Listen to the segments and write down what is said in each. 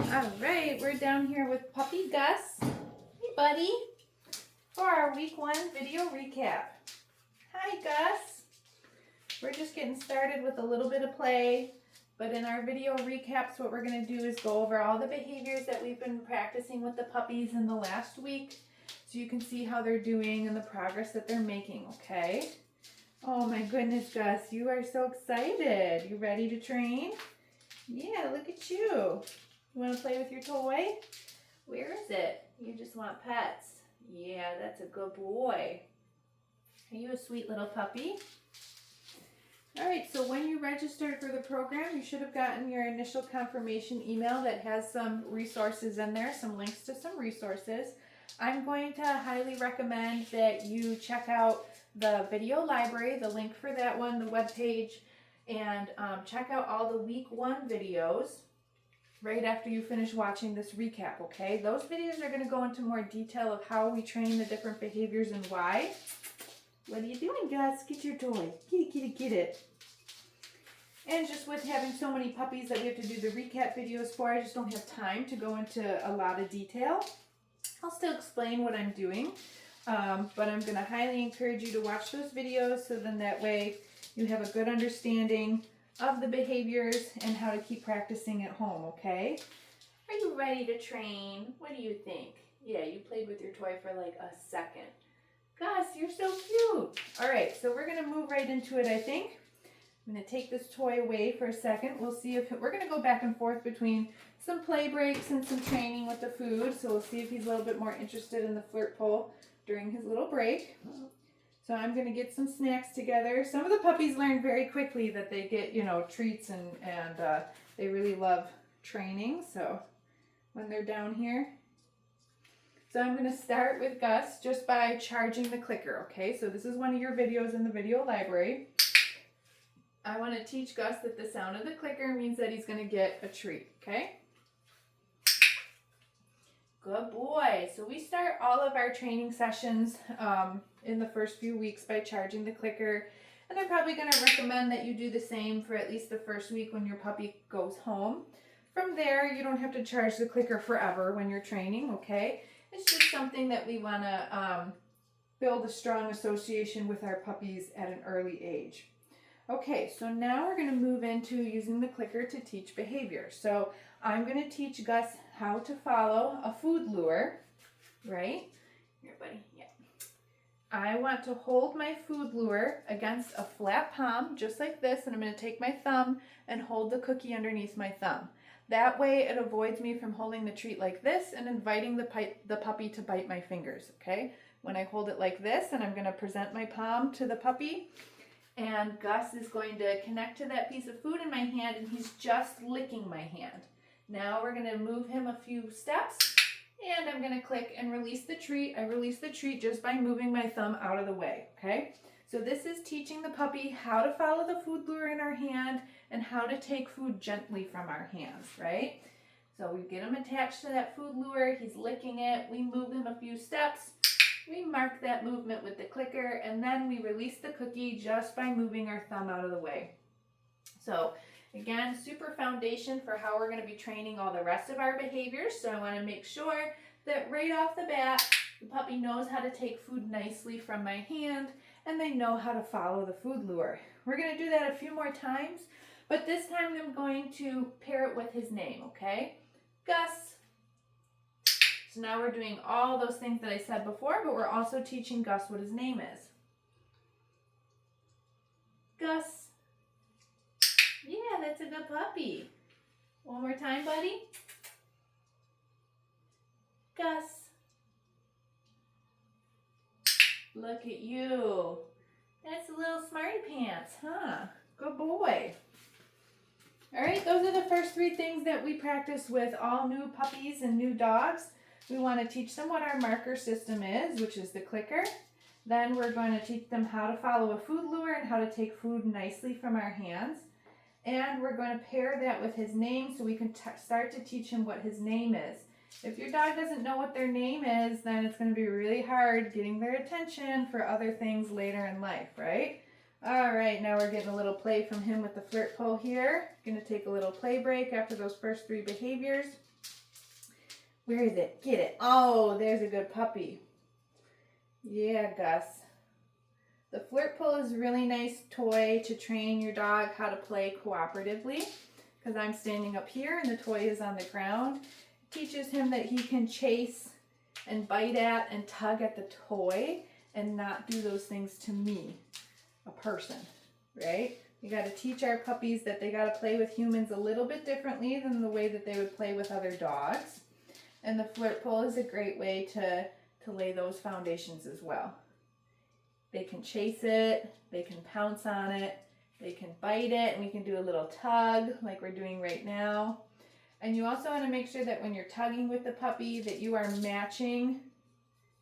All right, we're down here with Puppy Gus. Hey, buddy. For our week 1 video recap. Hi, Gus. We're just getting started with a little bit of play, but in our video recaps, what we're going to do is go over all the behaviors that we've been practicing with the puppies in the last week, so you can see how they're doing and the progress that they're making, okay? Oh my goodness, Gus, you are so excited. You ready to train? Yeah, look at you. You want to play with your toy? Where is it? You just want pets. Yeah, that's a good boy. Are you a sweet little puppy? All right, so when you registered for the program, you should have gotten your initial confirmation email that has some resources in there, some links to some resources. I'm going to highly recommend that you check out the video library, the link for that one, the webpage, and check out all the week 1 videos right after you finish watching this recap, okay? Those videos are going to go into more detail of how we train the different behaviors and why. What are you doing, Gus? Get your toy. Kitty, kitty, get it. And just with having so many puppies that we have to do the recap videos for, I just don't have time to go into a lot of detail. I'll still explain what I'm doing, but I'm going to highly encourage you to watch those videos so then that way you have a good understanding of the behaviors and how to keep practicing at home, okay? Are you ready to train? What do you think? Yeah, you played with your toy for like a second. Gus, you're so cute. All right, so we're gonna move right into it, I think. I'm gonna take this toy away for a second. We'll see if, we're gonna go back and forth between some play breaks and some training with the food. So we'll see if he's a little bit more interested in the flirt pole during his little break. So I'm going to get some snacks together. Some of the puppies learn very quickly that they get, you know, treats and they really love training. So when they're down here. So I'm going to start with Gus just by charging the clicker, okay? So this is one of your videos in the video library. I want to teach Gus that the sound of the clicker means that he's going to get a treat, okay? Good boy. So we start all of our training sessions in the first few weeks by charging the clicker. And they're probably going to recommend that you do the same for at least the first week when your puppy goes home. From there, you don't have to charge the clicker forever when you're training, okay? It's just something that we want to build a strong association with our puppies at an early age. Okay, so now we're going to move into using the clicker to teach behavior. So I'm going to teach Gus how to follow a food lure, right? Here, buddy, yeah. I want to hold my food lure against a flat palm, just like this, and I'm going to take my thumb and hold the cookie underneath my thumb. That way it avoids me from holding the treat like this and inviting the puppy to bite my fingers, okay? When I hold it like this, and I'm going to present my palm to the puppy, and Gus is going to connect to that piece of food in my hand, and he's just licking my hand. Now we're going to move him a few steps, and I'm going to click and release the treat. I release the treat just by moving my thumb out of the way, okay? So this is teaching the puppy how to follow the food lure in our hand and how to take food gently from our hands, right? So we get him attached to that food lure. He's licking it. We move him a few steps. We mark that movement with the clicker, and then we release the cookie just by moving our thumb out of the way. So again, super foundation for how we're going to be training all the rest of our behaviors. So I want to make sure that right off the bat, the puppy knows how to take food nicely from my hand, and they know how to follow the food lure. We're going to do that a few more times, but this time I'm going to pair it with his name, okay? Gus. So now we're doing all those things that I said before, but we're also teaching Gus what his name is. Gus. Yeah, that's a good puppy. One more time, buddy. Gus. Look at you. That's a little smarty pants, huh? Good boy. All right, those are the first 3 things that we practice with all new puppies and new dogs. We want to teach them what our marker system is, which is the clicker. Then we're going to teach them how to follow a food lure and how to take food nicely from our hands. And we're going to pair that with his name so we can start to teach him what his name is. If your dog doesn't know what their name is, then it's going to be really hard getting their attention for other things later in life, right? All right, now we're getting a little play from him with the flirt pole here. Going to take a little play break after those first 3 behaviors. Where is it? Get it. Oh, there's a good puppy. Yeah, Gus. The flirt pull is a really nice toy to train your dog how to play cooperatively, because I'm standing up here and the toy is on the ground. It teaches him that he can chase and bite at and tug at the toy and not do those things to me, a person, right? You got to teach our puppies that they got to play with humans a little bit differently than the way that they would play with other dogs. And the flirt pull is a great way to lay those foundations as well. They can chase it, they can pounce on it, they can bite it, and we can do a little tug like we're doing right now. And you also want to make sure that when you're tugging with the puppy that you are matching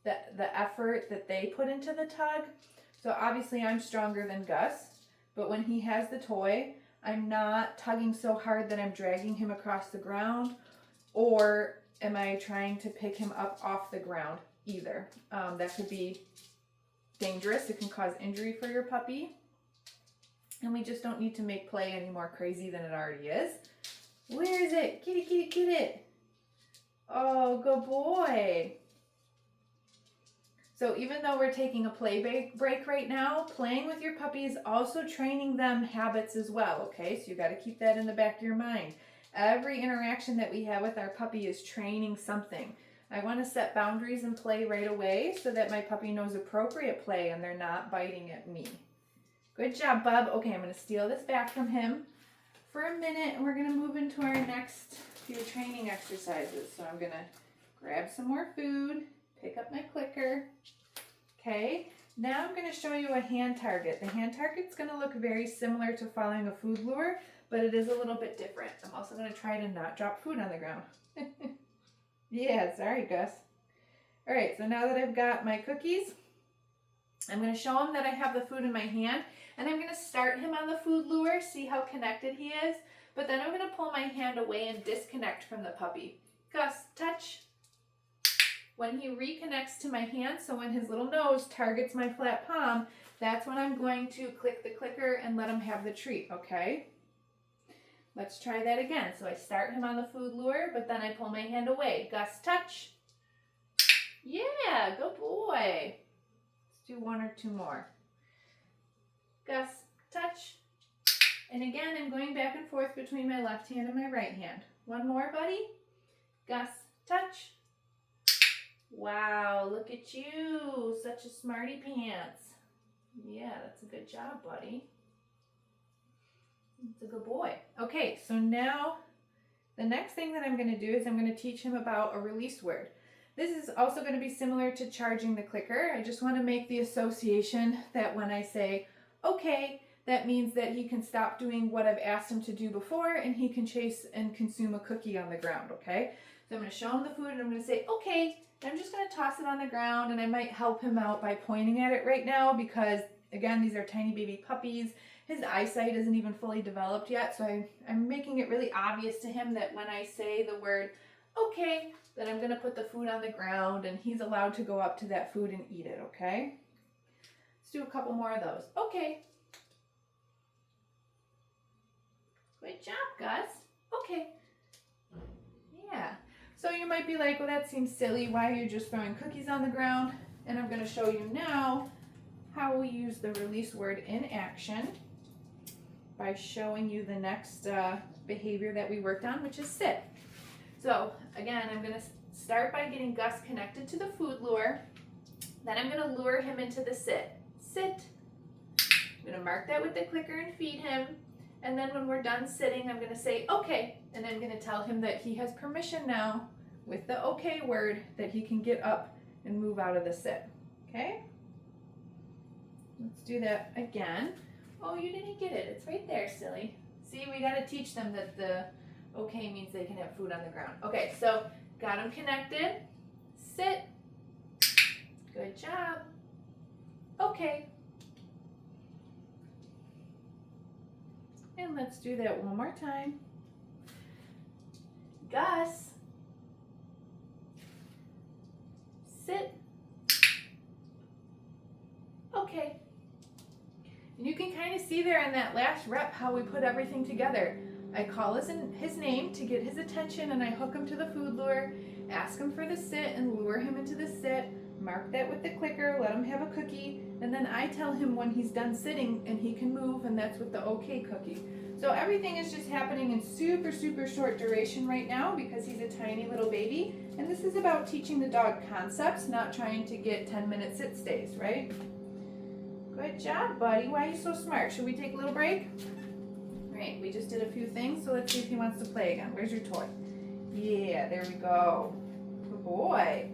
the effort that they put into the tug. So obviously I'm stronger than Gus, but when he has the toy, I'm not tugging so hard that I'm dragging him across the ground, or am I trying to pick him up off the ground either. That could be dangerous. It can cause injury for your puppy. And we just don't need to make play any more crazy than it already is. Where is it? Kitty, kitty, kitty. It. Oh, good boy. So even though we're taking a play break right now, playing with your puppy is also training them habits as well, okay? So you got to keep that in the back of your mind. Every interaction that we have with our puppy is training something. I want to set boundaries and play right away so that my puppy knows appropriate play and they're not biting at me. Good job, bub. Okay, I'm going to steal this back from him for a minute, and we're going to move into our next few training exercises. So I'm going to grab some more food, pick up my clicker. Okay, now I'm going to show you a hand target. The hand target's going to look very similar to following a food lure, but it is a little bit different. I'm also going to try to not drop food on the ground. Yeah, sorry, Gus. All right, so now that I've got my cookies, I'm going to show him that I have the food in my hand, and I'm going to start him on the food lure, see how connected he is, but then I'm going to pull my hand away and disconnect from the puppy. Gus, touch. When he reconnects to my hand, so when his little nose targets my flat palm, that's when I'm going to click the clicker and let him have the treat, okay? Let's try that again. So I start him on the food lure, but then I pull my hand away. Gus, touch. Yeah, good boy. Let's do one or two more. Gus, touch. And again, I'm going back and forth between my left hand and my right hand. One more, buddy. Gus, touch. Wow, look at you. Such a smarty pants. Yeah, that's a good job, buddy. It's a good boy. Okay, so now the next thing that I'm going to do is I'm going to teach him about a release word. This is also going to be similar to charging the clicker. I just want to make the association that when I say, okay, that means that he can stop doing what I've asked him to do before and he can chase and consume a cookie on the ground, okay? So I'm going to show him the food and I'm going to say, okay, and I'm just going to toss it on the ground, and I might help him out by pointing at it right now because, again, these are tiny baby puppies. His eyesight isn't even fully developed yet, so I'm making it really obvious to him that when I say the word, okay, that I'm going to put the food on the ground and he's allowed to go up to that food and eat it, okay? Let's do a couple more of those. Okay. Good job, Gus. Okay. Yeah. So you might be like, well, that seems silly. Why are you just throwing cookies on the ground? And I'm going to show you now how we use the release word in action by showing you the next behavior that we worked on, which is sit. So again, I'm going to start by getting Gus connected to the food lure. Then I'm going to lure him into the sit. Sit. I'm going to mark that with the clicker and feed him. And then when we're done sitting, I'm going to say, okay. And I'm going to tell him that he has permission now with the okay word that he can get up and move out of the sit. Okay? Let's do that again. Oh, you didn't get it. It's right there, silly. See, we got to teach them that the okay means they can have food on the ground. Okay, so got him connected. Sit. Good job. Okay. And let's do that one more time. Gus. Sit. Okay. And you can kind of see there in that last rep how we put everything together. I call his name to get his attention, and I hook him to the food lure, ask him for the sit and lure him into the sit, mark that with the clicker, let him have a cookie, and then I tell him when he's done sitting and he can move, and that's with the okay cookie. So everything is just happening in super, super short duration right now because he's a tiny little baby, and this is about teaching the dog concepts, not trying to get 10-minute sit stays, right? Good job, buddy. Why are you so smart? Should we take a little break? Great, we just did a few things, so let's see if he wants to play again. Where's your toy? Yeah, there we go. Good boy.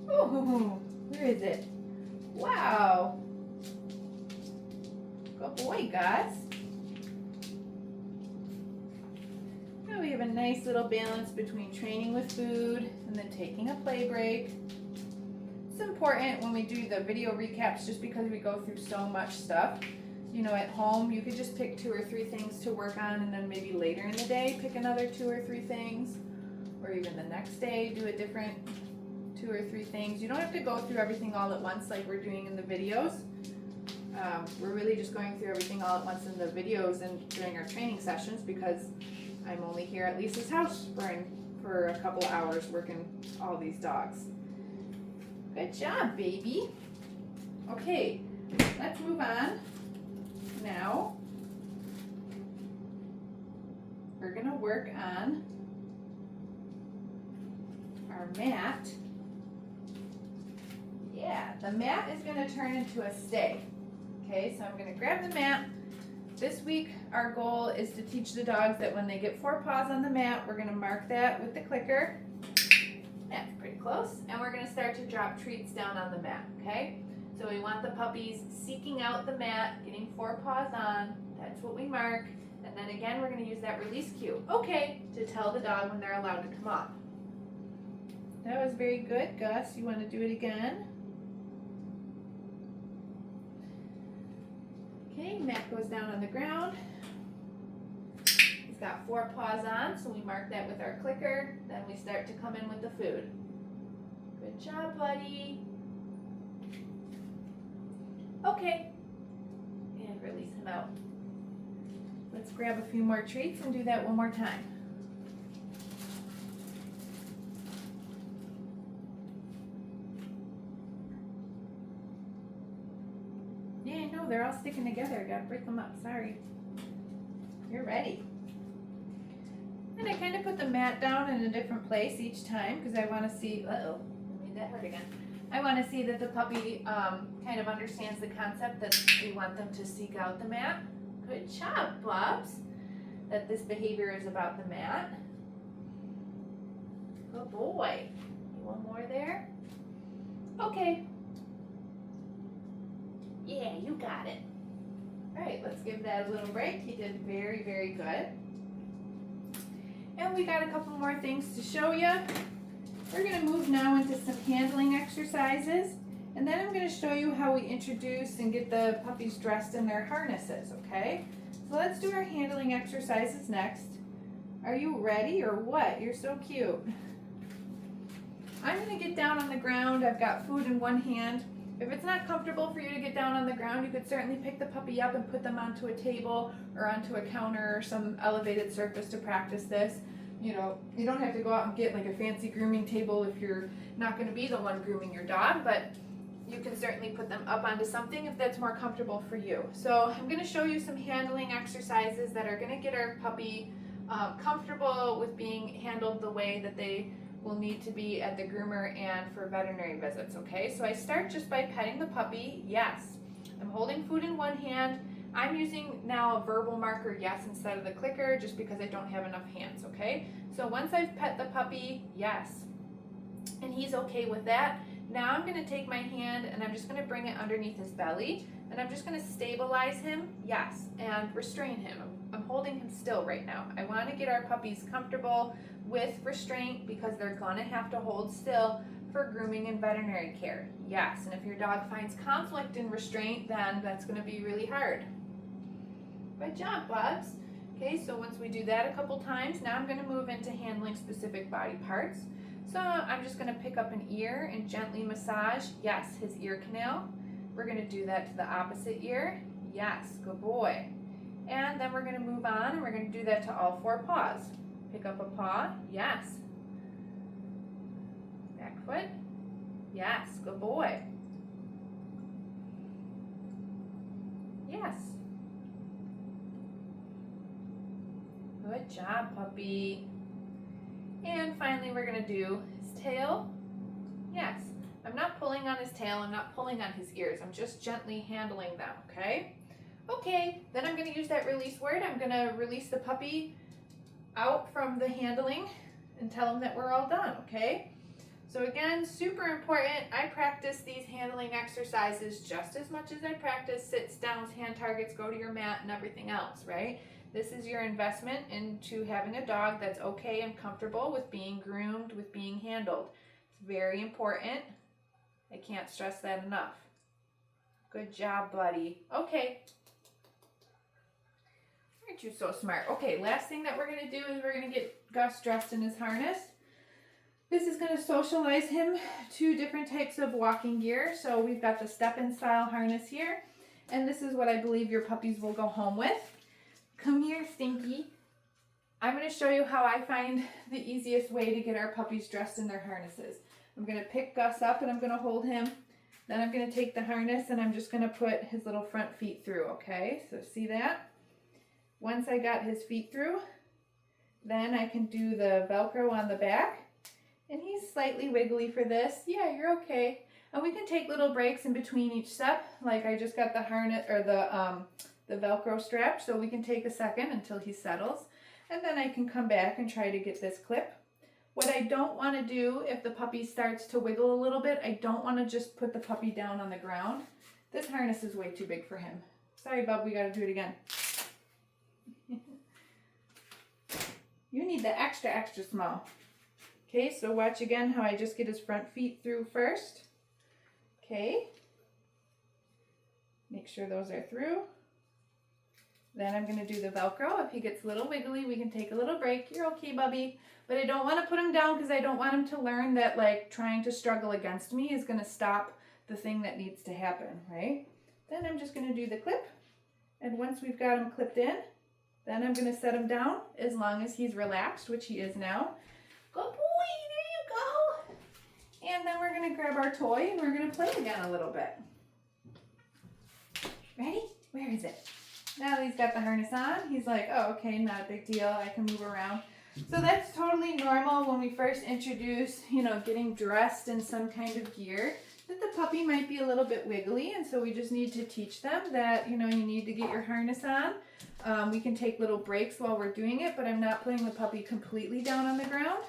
Oh, where is it? Wow. Good boy, Gus. Now we have a nice little balance between training with food and then taking a play break. It's important when we do the video recaps just because we go through so much stuff. You know, at home, you could just pick 2 or 3 things to work on, and then maybe later in the day, pick another 2 or 3 things, or even the next day, do a different 2 or 3 things. You don't have to go through everything all at once like we're doing in the videos. We're really just going through everything all at once in the videos and during our training sessions because I'm only here at Lisa's house for a couple hours working all these dogs. Good job, baby. Okay, let's move on. Now, we're going to work on our mat. Yeah, the mat is going to turn into a stay. Okay, so I'm going to grab the mat. This week, our goal is to teach the dogs that when they get 4 paws on the mat, we're going to mark that with the clicker. That's pretty close. And we're going to start to drop treats down on the mat, okay? So we want the puppies seeking out the mat, getting 4 paws on. That's what we mark. And then again, we're going to use that release cue. Okay, to tell the dog when they're allowed to come off. That was very good, Gus. You want to do it again? Okay, mat goes down on the ground. He's got 4 paws on, so we mark that with our clicker. Then we start to come in with the food. Good job, buddy. Okay, and release him out. Let's grab a few more treats and do that one more time. Yeah, no, they're all sticking together. I gotta break them up, sorry. You're ready. And I kind of put the mat down in a different place each time because I want to see, uh-oh, I made that hurt again. I want to see that the puppy kind of understands the concept that we want them to seek out the mat. Good job, Bubs. That this behavior is about the mat. Good boy. One more there. Okay. Yeah, you got it. All right, let's give that a little break. He did very, very good. And we got a couple more things to show you. We're going to move now into some handling exercises, and then I'm going to show you how we introduce and get the puppies dressed in their harnesses, okay? So let's do our handling exercises next. Are you ready or what? You're so cute. I'm going to get down on the ground. I've got food in one hand. If it's not comfortable for you to get down on the ground, you could certainly pick the puppy up and put them onto a table or onto a counter or some elevated surface to practice this. You know, you don't have to go out and get like a fancy grooming table if you're not going to be the one grooming your dog, but you can certainly put them up onto something if that's more comfortable for you. So I'm going to show you some handling exercises that are going to get our puppy comfortable with being handled the way that they will need to be at the groomer and for veterinary visits, okay? So I start just by petting the puppy. Yes, I'm holding food in one hand. I'm using now a verbal marker yes instead of the clicker just because I don't have enough hands, okay? So once I've pet the puppy, yes, and he's okay with that, now I'm going to take my hand and I'm just going to bring it underneath his belly and I'm just going to stabilize him, yes, and restrain him. I'm holding him still right now. I want to get our puppies comfortable with restraint because they're going to have to hold still for grooming and veterinary care. Yes, and if your dog finds conflict in restraint, then that's going to be really hard. Good job, Bubs. Okay, so once we do that a couple times, now I'm going to move into handling specific body parts. So I'm just going to pick up an ear and gently massage, yes, his ear canal. We're going to do that to the opposite ear. Yes, good boy. And then we're going to move on and we're going to do that to all 4 paws. Pick up a paw, yes. Back foot, yes, good boy. Yes. Good job, puppy. And finally we're going to do his tail. Yes. I'm not pulling on his tail, I'm not pulling on his ears, I'm just gently handling them, okay? Okay, then I'm going to use that release word. I'm going to release the puppy out from the handling and tell him that we're all done, okay? So again, super important, I practice these handling exercises just as much as I practice sits, downs, hand targets, go to your mat, and everything else, right? This is your investment into having a dog that's okay and comfortable with being groomed, with being handled. It's very important. I can't stress that enough. Good job, buddy. Okay. Aren't you so smart? Okay, last thing that we're going to do is we're going to get Gus dressed in his harness. This is going to socialize him to different types of walking gear. So we've got the step-in style harness here. And this is what I believe your puppies will go home with. Come here, Stinky. I'm going to show you how I find the easiest way to get our puppies dressed in their harnesses. I'm going to pick Gus up and I'm going to hold him. Then I'm going to take the harness and I'm just going to put his little front feet through, okay? So see that? Once I got his feet through, then I can do the Velcro on the back. And he's slightly wiggly for this. Yeah, you're okay. And we can take little breaks in between each step. Like I just got the harness or the Velcro strap, so we can take a second until he settles. And then I can come back and try to get this clip. What I don't want to do if the puppy starts to wiggle a little bit, I don't want to just put the puppy down on the ground. This harness is way too big for him. Sorry, bub, we got to do it again. You need the extra, extra small. Okay, so watch again how I just get his front feet through first. Okay. Make sure those are through. Then I'm going to do the Velcro. If he gets a little wiggly, we can take a little break. You're okay, Bubby. But I don't want to put him down because I don't want him to learn that like trying to struggle against me is going to stop the thing that needs to happen, right? Then I'm just going to do the clip. And once we've got him clipped in, then I'm going to set him down as long as he's relaxed, which he is now. Good boy, there you go. And then we're going to grab our toy and we're going to play again a little bit. Ready? Where is it? Now that he's got the harness on, he's like, oh, okay, not a big deal. I can move around. So that's totally normal when we first introduce, getting dressed in some kind of gear, that the puppy might be a little bit wiggly. And so we just need to teach them that, you need to get your harness on. We can take little breaks while we're doing it, but I'm not putting the puppy completely down on the ground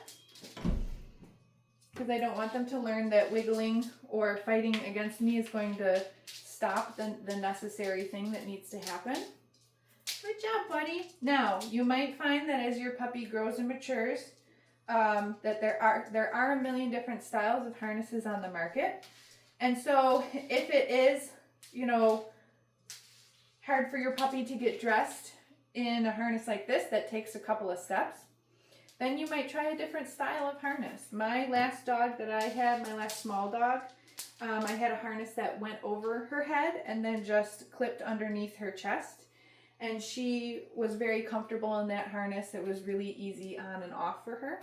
because I don't want them to learn that wiggling or fighting against me is going to stop the necessary thing that needs to happen. Good job, buddy. Now, you might find that as your puppy grows and matures, that there are a million different styles of harnesses on the market. And so if it is, hard for your puppy to get dressed in a harness like this that takes a couple of steps, then you might try a different style of harness. My last dog that I had, my last small dog, I had a harness that went over her head and then just clipped underneath her chest. And she was very comfortable in that harness. It was really easy on and off for her.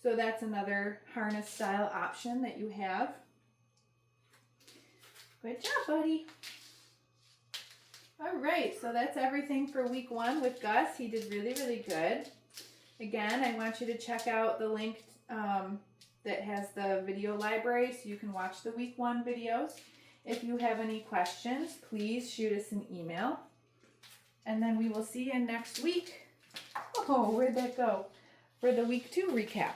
So that's another harness style option that you have. Good job, buddy. All right, so that's everything for week 1 with Gus. He did really, really good. Again, I want you to check out the link that has the video library so you can watch the week 1 videos. If you have any questions, please shoot us an email. And then we will see you next week. Oh, where'd that go? For the week 2 recap.